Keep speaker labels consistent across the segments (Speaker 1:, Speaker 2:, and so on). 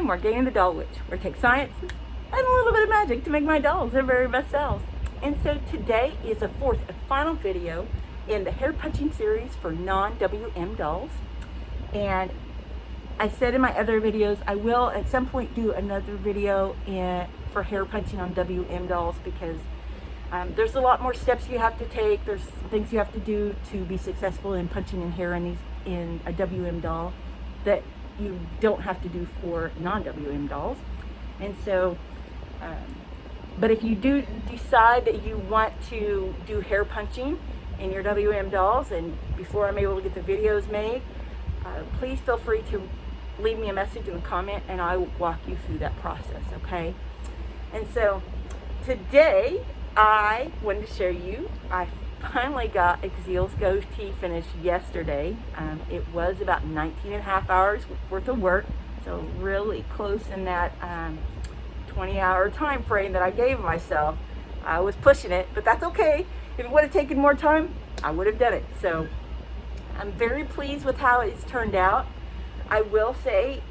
Speaker 1: time, we're Gaining the Doll Witch, where I take science and a little bit of magic to make my dolls their very best selves. And so today is the fourth and final video in the hair punching series for non-WM dolls. And I said in my other videos, I will at some point do another video for hair punching on WM dolls, because there's a lot more steps you have to take. There's things you have to do to be successful in punching in hair in a WM doll that you don't have to do for non-WM dolls. And so, but if you do decide that you want to do hair punching in your WM dolls, and before I'm able to get the videos made, please feel free to leave me a message and a comment, and I will walk you through that process, okay? And so today I wanted to show you, I finally got Exil's goatee finished yesterday. It was about 19 and a half hours worth of work, so really close in that 20-hour time frame that I gave myself. I was pushing it, but that's okay. If it would have taken more time, I would have done it. So I'm very pleased with how it's turned out. I will say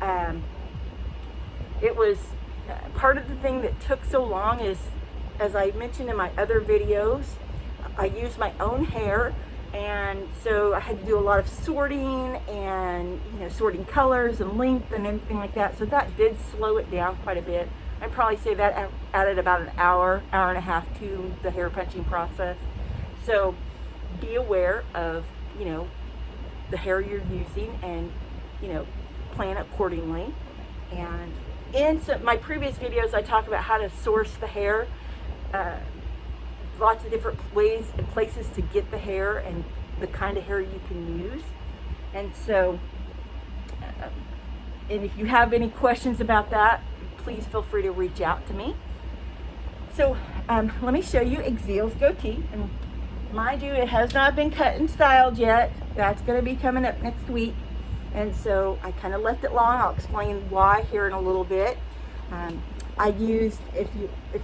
Speaker 1: it was part of the thing that took so long is, as I mentioned in my other videos, I used my own hair, and so I had to do a lot of sorting and sorting colors and length and everything like that. So that did slow it down quite a bit. I'd probably say that added about an hour and a half to the hair punching process. So be aware of the hair you're using, and plan accordingly. And in my previous videos, I talk about how to source the hair. Lots of different ways and places to get the hair and the kind of hair you can use. And so, and if you have any questions about that, please feel free to reach out to me. So let me show you Exil's goatee. And mind you, it has not been cut and styled yet. That's going to be coming up next week. And so I kind of left it long. I'll explain why here in a little bit. I used, if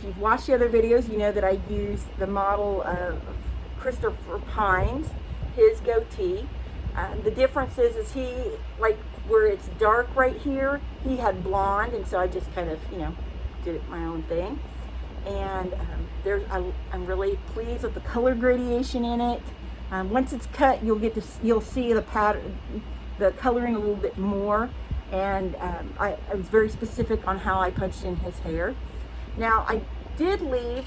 Speaker 1: you've watched the other videos, you know that I used the model of Christopher Pine's, his goatee. The difference is he, like where it's dark right here, he had blonde, and so I just kind of, did it my own thing. And I'm really pleased with the color gradation in it. Once it's cut, you'll see the pattern, the coloring a little bit more. And I was very specific on how I punched in his hair. Now I did leave,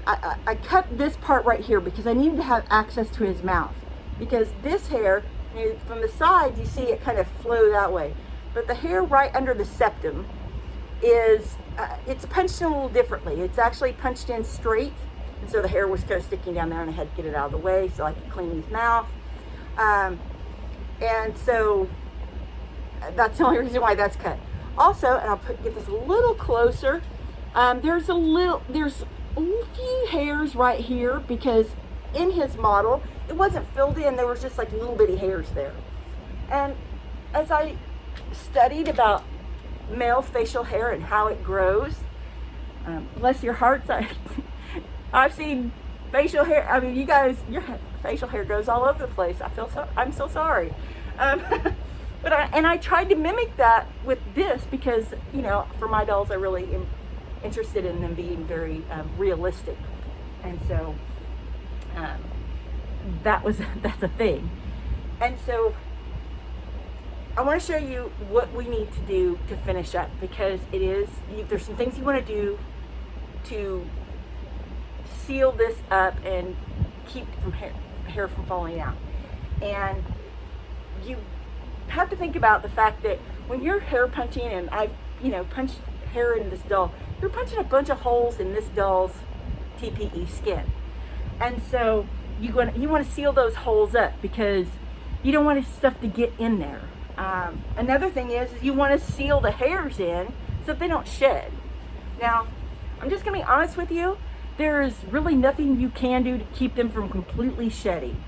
Speaker 1: I cut this part right here because I needed to have access to his mouth, because this hair, from the sides you see it kind of flow that way, but the hair right under the septum is, it's punched in a little differently. It's actually punched in straight, and so the hair was kind of sticking down there, and I had to get it out of the way so I could clean his mouth. And so that's the only reason why that's cut. Also, and I'll get this a little closer, there's a few hairs right here, because in his model it wasn't filled in. There was just like little bitty hairs there. And as I studied about male facial hair and how it grows, bless your hearts, I've seen facial hair. I mean, you guys, your facial hair grows all over the place. I'm so sorry. But I tried to mimic that with this, because for my dolls I really am interested in them being very realistic, and so that's a thing. And so I want to show you what we need to do to finish up, because there's some things you want to do to seal this up and keep hair from falling out. And you have to think about the fact that when you're hair punching, and I've punched hair in this doll, you're punching a bunch of holes in this doll's TPE skin, and so you want to seal those holes up, because you don't want stuff to get in there. Another thing is you want to seal the hairs in so that they don't shed. Now, I'm just going to be honest with you, there is really nothing you can do to keep them from completely shedding.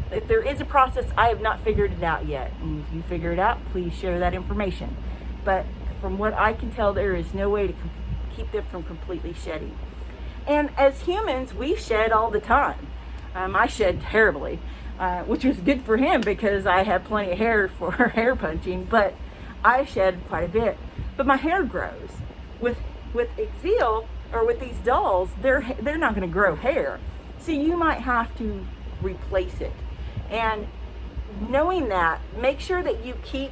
Speaker 1: If there is a process, I have not figured it out yet. And if you figure it out, please share that information. But from what I can tell, there is no way to keep them from completely shedding. And as humans, we shed all the time. I shed terribly. which was good for him because I have plenty of hair for hair punching, but I shed quite a bit. But my hair grows. With Exil, or with these dolls, they're not going to grow hair. So you might have to replace it. And knowing that, make sure that you keep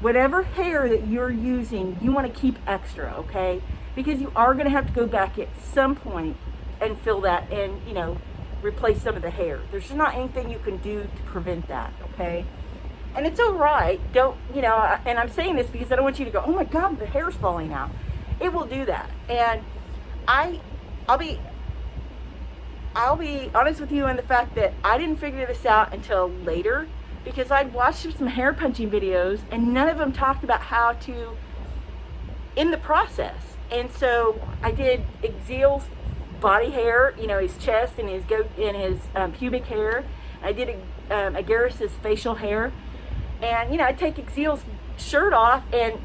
Speaker 1: whatever hair that you're using, you want to keep extra, okay? Because you are going to have to go back at some point and fill that and, you know, replace some of the hair. There's just not anything you can do to prevent that, okay? And it's all right. Don't, you know, and I'm saying this because I don't want you to go, oh my God, the hair's falling out. It will do that. And I'll be honest with you in the fact that I didn't figure this out until later, because I'd watched some hair punching videos and none of them talked about how to, in the process. And so I did Exil's body hair, you know, his chest and his pubic hair. I did Agaris's facial hair, and you know, I'd take Exil's shirt off and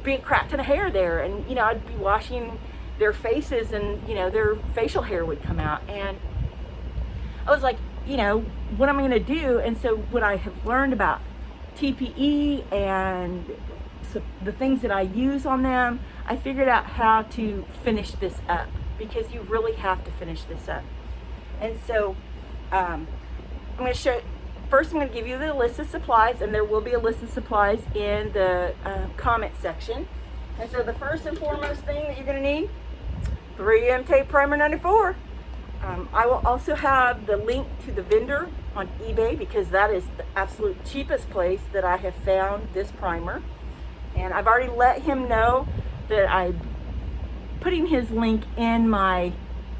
Speaker 1: be a crap ton of hair there, and you know, I'd be washing their faces, and you know, their facial hair would come out, and I was like, you know, what am I going to do? And so what I have learned about TPE and the things that I use on them, I figured out how to finish this up, because you really have to finish this up. And so I'm going to show, first I'm going to give you the list of supplies, and there will be a list of supplies in the comment section. And so the first and foremost thing that you're going to need, 3M Tape Primer 94. I will also have the link to the vendor on eBay, because that is the absolute cheapest place that I have found this primer. And I've already let him know that I'm putting his link in my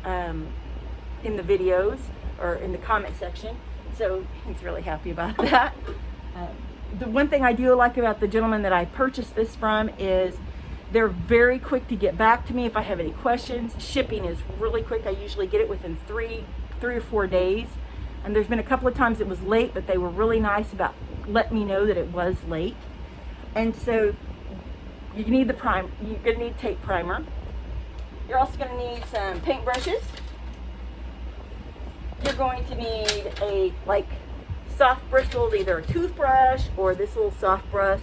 Speaker 1: in the videos or in the comment section, so he's really happy about that. The one thing I do like about the gentleman that I purchased this from is they're very quick to get back to me if I have any questions. Shipping is really quick. I usually get it within three or 4 days. And there's been a couple of times it was late, but they were really nice about letting me know that it was late. And so you need the primer. You're going to need tape primer. You're also going to need some paint brushes. You're going to need a soft bristled, either a toothbrush or this little soft brush.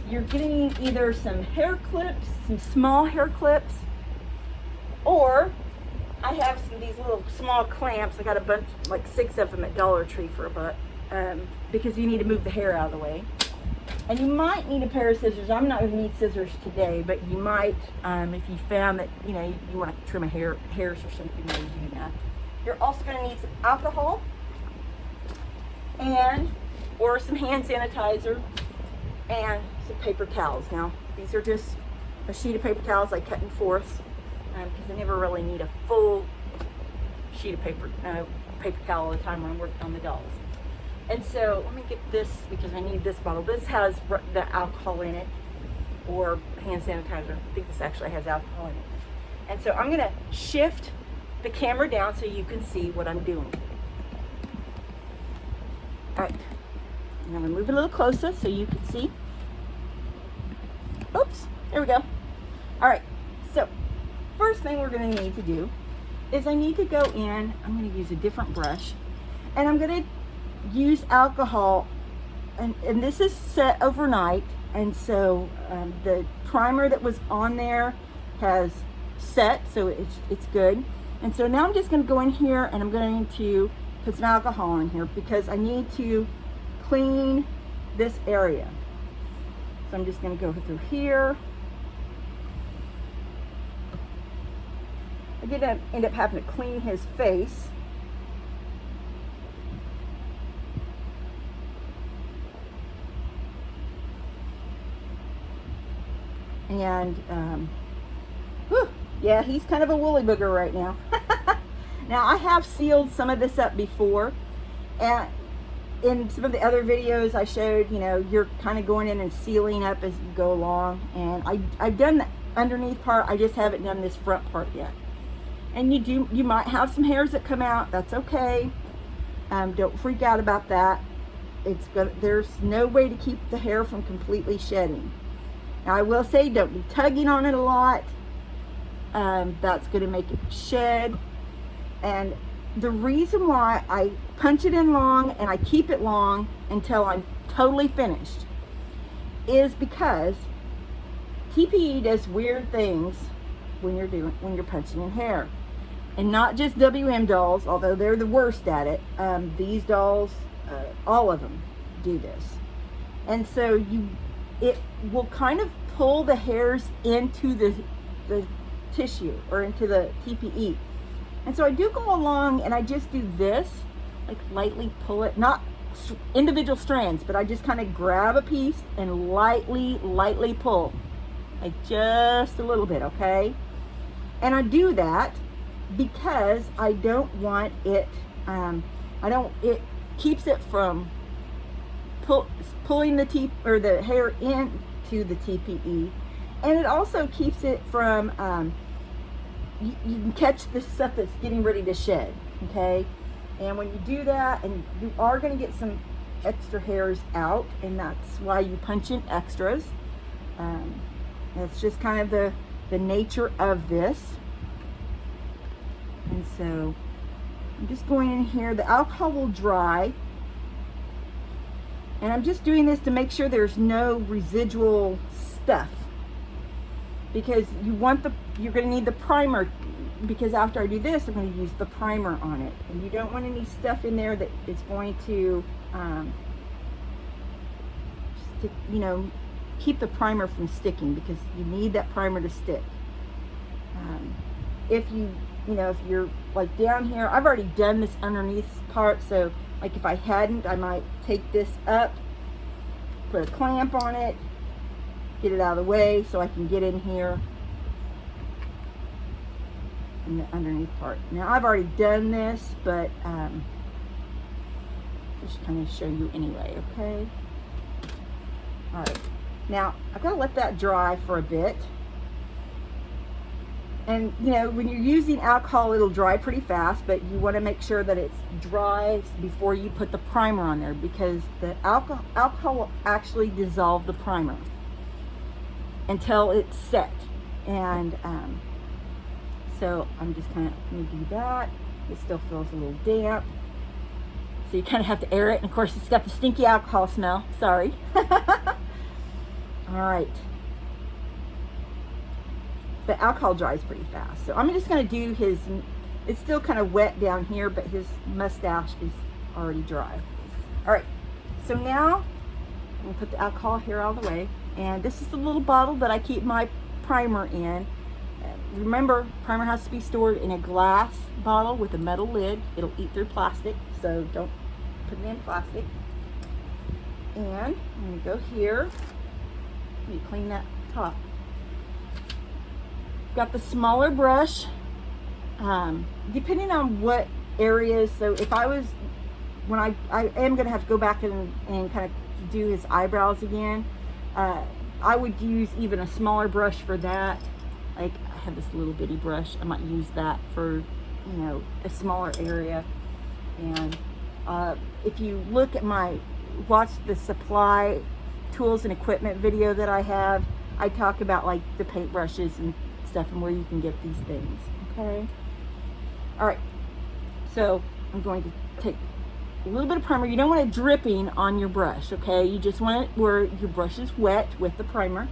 Speaker 1: You're getting either some hair clips, some small hair clips, or I have these little small clamps. I got a bunch, like 6 of them at Dollar Tree for $1, because you need to move the hair out of the way. And you might need a pair of scissors. I'm not going to need scissors today, but you might, if you found that, you know, you want to trim hairs or something, maybe do that. You're also going to need some alcohol or some hand sanitizer and some paper towels. Now, these are just a sheet of paper towels I cut in fourths, because I never really need a full sheet of paper towel all the time when I'm working on the dolls. And so let me get this, because I need this bottle. This has the alcohol in it, or hand sanitizer. I think this actually has alcohol in it. And so I'm going to shift the camera down so you can see what I'm doing. All right. And I'm going to move it a little closer so you can see. Oops. There we go. All right. So first thing we're going to need to do is I need to go in. I'm going to use a different brush. And I'm going to use alcohol, and this is set overnight, and so the primer that was on there has set, so it's good. And so now I'm just going to go in here and I'm going to put some alcohol in here, because I need to clean this area. So I'm just going to go through here. I did end up having to clean his face. And yeah, he's kind of a woolly booger right now. Now, I have sealed some of this up before, and in some of the other videos I showed, you know, you're kind of going in and sealing up as you go along, and I've done the underneath part. I just haven't done this front part yet. And you might have some hairs that come out. That's okay. Don't freak out about that. There's no way to keep the hair from completely shedding. Now, I will say, don't be tugging on it a lot. That's going to make it shed. And the reason why I punch it in long and I keep it long until I'm totally finished is because TPE does weird things when you're punching in hair. And not just WM dolls, although they're the worst at it. These dolls, all of them do this. And so it will kind of pull the hairs into the tissue or into the TPE. And so I do go along and I just do this, like lightly pull it, not individual strands, but I just kind of grab a piece and lightly pull, like just a little bit, okay? And I do that because I don't want it, it keeps it from pulling the hair into the TPE, and it also keeps it from, you can catch the stuff that's getting ready to shed, okay? And when you do that, and you are going to get some extra hairs out, and that's why you punch in extras. That's just kind of the nature of this. And so I'm just going in here. The alcohol will dry. And I'm just doing this to make sure there's no residual stuff. Because you're going to need the primer, because after I do this, I'm going to use the primer on it. And you don't want any stuff in there that is going to, keep the primer from sticking, because you need that primer to stick. If you're like down here, I've already done this underneath part, so like if I hadn't, I might take this up, put a clamp on it, get it out of the way so I can get in here in the underneath part. Now I've already done this, but just kind of show you anyway, okay? All right, now I've got to let that dry for a bit. And when you're using alcohol, it'll dry pretty fast, but you want to make sure that it's dry before you put the primer on there, because the alcohol will actually dissolve the primer until it's set. And so I'm just kind of going to do that. It still feels a little damp, so you kind of have to air it. And of course, it's got the stinky alcohol smell. Sorry. All right. The alcohol dries pretty fast, so I'm just going to do his. It's still kind of wet down here, but his mustache is already dry. All right, so now I'm going to put the alcohol here out of the way, and this is the little bottle that I keep my primer in. Remember, primer has to be stored in a glass bottle with a metal lid. It'll eat through plastic, so don't put it in plastic. And I'm going to go here. Let me clean that top. Got the smaller brush, depending on what areas. So if I was, when I am going to have to go back and kind of do his eyebrows again, I would use even a smaller brush for that. Like I have this little bitty brush, I might use that for a smaller area. And if you look at watch the supply tools and equipment video that I have, I talk about like the paint brushes and stuff and where you can get these things, okay? All right, so I'm going to take a little bit of primer. You don't want it dripping on your brush, okay? You just want it where your brush is wet with the primer.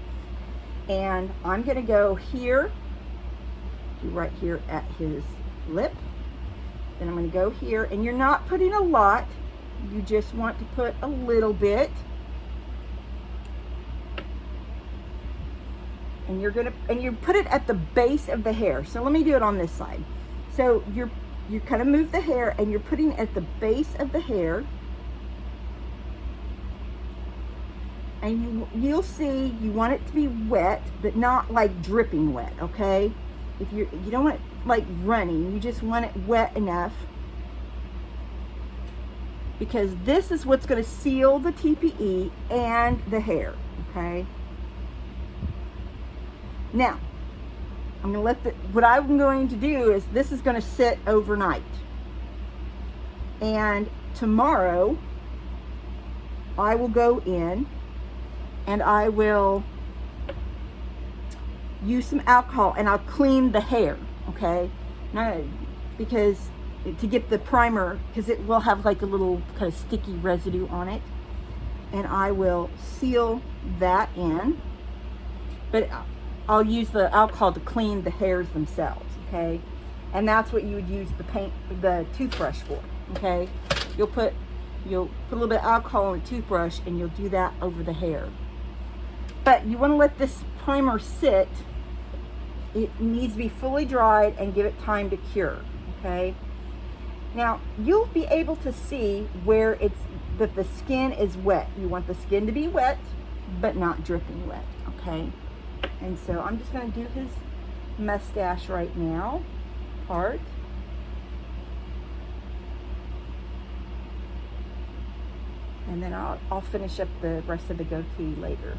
Speaker 1: And I'm gonna go here, right here at his lip. Then I'm gonna go here, and you're not putting a lot, you just want to put a little bit. And you put it at the base of the hair. So let me do it on this side. So you kind of move the hair, and you're putting it at the base of the hair. And you'll see you want it to be wet, but not like dripping wet, okay? You don't want it like running, you just want it wet enough, because this is what's going to seal the TPE and the hair, okay? Now, what I'm going to do is this is going to sit overnight. And tomorrow, I will go in and I will use some alcohol and I'll clean the hair, okay? Because to get the primer, because it will have like a little kind of sticky residue on it. And I will seal that in, but I'll use the alcohol to clean the hairs themselves, okay? And that's what you would use the toothbrush for, okay? You'll put a little bit of alcohol on the toothbrush and you'll do that over the hair. But you want to let this primer sit. It needs to be fully dried and give it time to cure, okay? Now, you'll be able to see where that the skin is wet. You want the skin to be wet, but not dripping wet, okay? And so I'm just going to do his mustache right now, part. And then I'll finish up the rest of the goatee later.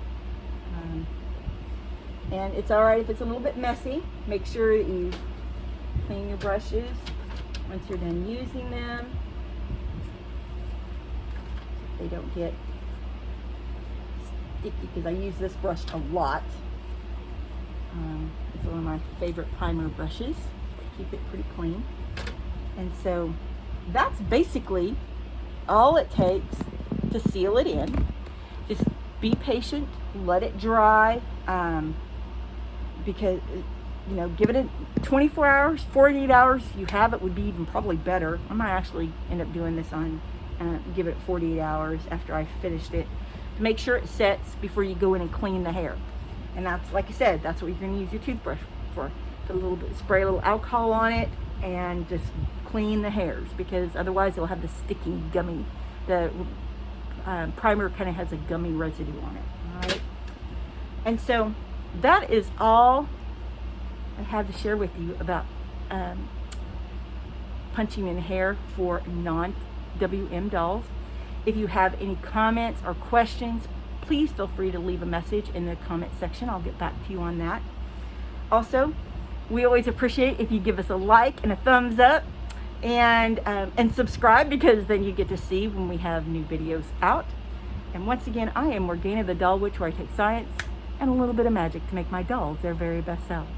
Speaker 1: And it's all right if it's a little bit messy. Make sure that you clean your brushes once you're done using them. They don't get sticky, because I use this brush a lot. It's one of my favorite primer brushes. Keep it pretty clean. And so that's basically all it takes to seal it in. Just be patient, let it dry, because, you know, give it a 24 hours, 48 hours, you have it would be even probably better. I might actually end up doing this on, give it 48 hours after I finished it, to make sure it sets before you go in and clean the hair. And that's, like I said, that's what you're going to use your toothbrush for. Put a little bit, spray a little alcohol on it and just clean the hairs, because otherwise it'll have the sticky, gummy, the primer kind of has a gummy residue on it. All right. And so that is all I have to share with you about punching in hair for non-WM dolls. If you have any comments or questions, please feel free to leave a message in the comment section. I'll get back to you on that. Also, we always appreciate if you give us a like and a thumbs up, and subscribe, because then you get to see when we have new videos out. And once again, I am Morgana the Doll Witch, where I take science and a little bit of magic to make my dolls their very best selves.